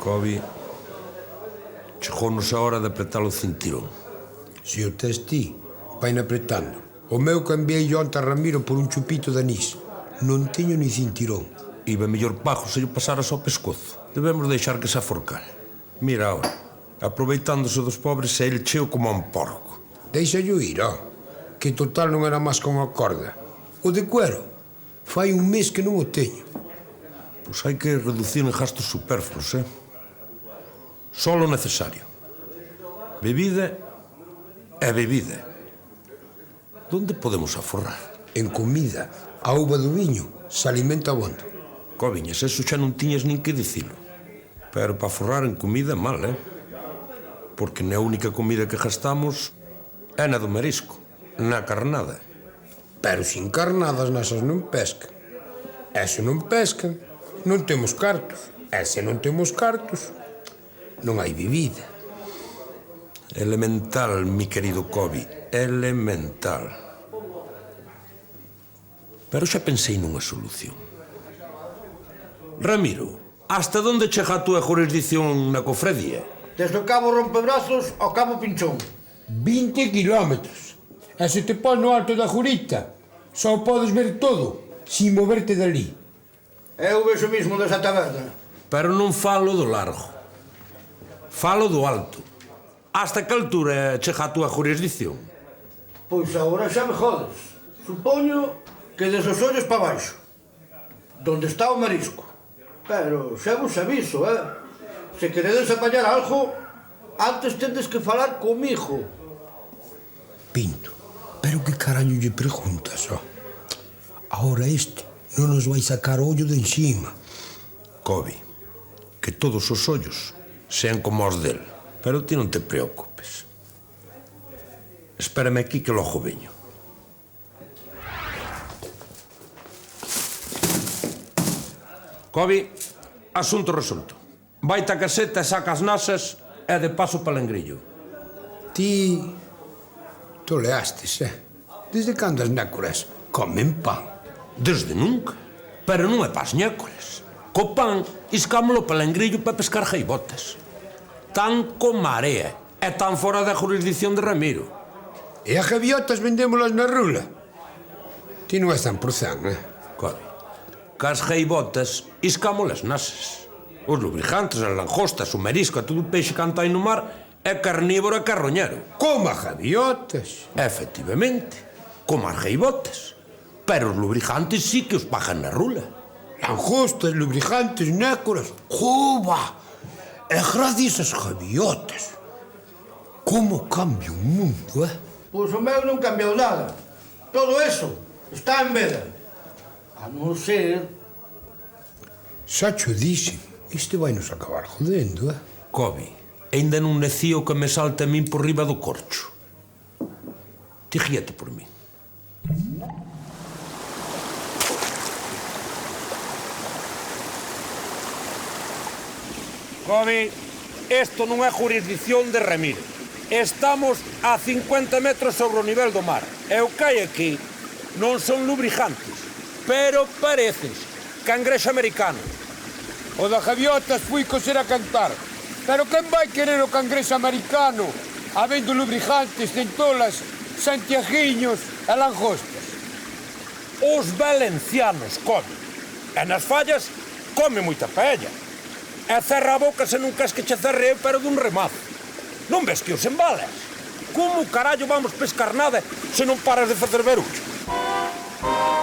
Cobi, chegounos a hora de apretar o cinturón. Se o tes ti, vaina apretando. O meu cambiei onte a Ramiro por un chupito de anís. Non teño ni cinturón. Iba mellor pajo se lle pasaras ao pescozo. Debemos deixar que se aforcar. Mira ahora, aproveitándose dos pobres, é el cheo como un porco. Deixallo ir, ó. Que total non era máis con a corda. O de cuero, fai un mes que non o teño. Pois hai que reducir en gastos superfluos, Só o necesario. Bebida é bebida. Donde podemos aforrar? En comida, a uva do viño se alimenta abondo. Coviñas, eso xa non tiñas nin que dicilo. Pero para forrar en comida, mal, Porque na única comida que gastamos é na do marisco, na carnada. Pero sin carnadas nesas non pescan. E se non pescan, non temos cartos. E se non temos cartos, non hai bebida. Elemental, mi querido Cobi, elemental. Pero xa pensei nunha solución. Ramiro, hasta onde chega a túa jurisdicción na cofradía? Desde o cabo Rompebrazos ao cabo Pinchón. 20 kilómetros. E se te pôs no alto da Jurita, só podes ver todo, sin moverte dali. Eu vexo mismo desa taberna. Pero non falo do largo. Falo do alto. Hasta que altura chega a túa jurisdicción? Pois agora xa me jodes. Supoño que des os ollos para baixo, donde está o marisco. Pero xa vos aviso, Se queredes apañar algo, antes tendes que falar comigo. Pinto, pero que carallo lle preguntas, ó? Ahora este non nos vai sacar o ollo de encima. Cobi, que todos os ollos sean como os del. Pero ti non te preocupes. Espérame aquí que logo veño. Cobi, asunto resolto. Vaite a caseta e saca as nasas e de paso palangrillo. Ti toleastes, Desde cando as nécoras comen pan? Desde nunca. Pero non é pas ñécoles. Co pan, iscámolo palangrillo para pescar gaivotas. Tan como marea. E tan fora da jurisdicción de Ramiro. E as gaviotas vendémolas na rula? Ti non és 100%, Cobi, cas gaivotas iscámolas nasas. Os lubricantes, as langostas, o marisco, todo o peixe que anta aí no mar é carnívoro e carroñero. Como as gaviotas? Efectivamente, como as gaivotas. Pero os lubricantes sí que os pagan na rula. Langostas, lubricantes, nécoras. Juba! E gracias as gaviotas. Como cambia o mundo, Pois o meu non cambiou nada. Todo eso está en veda. A non ser... Xa cho dixen. Este vai nos acabar jodendo, Cobi, ainda non necía o que me salta a min por riba do corcho. Ti guíate por mí. Cobi, isto non é jurisdicción de Ramiro. Estamos a 50 metros sobre o nivel do mar. E o que hai aquí non son lubricantes, pero pareces cangrexa americano. O da gaviotas fui coser a cantar. Pero quen vai querer o cangreso americano? Habendo lubricantes, centolas, santiaguiños e langostas. Os valencianos comen. E nas fallas come moita paella. E cerra a boca se non queres que che cerre eu, pero dun remazo. Non ves que os embalas? Como carallo vamos pescar nada se non paras de facer barullo?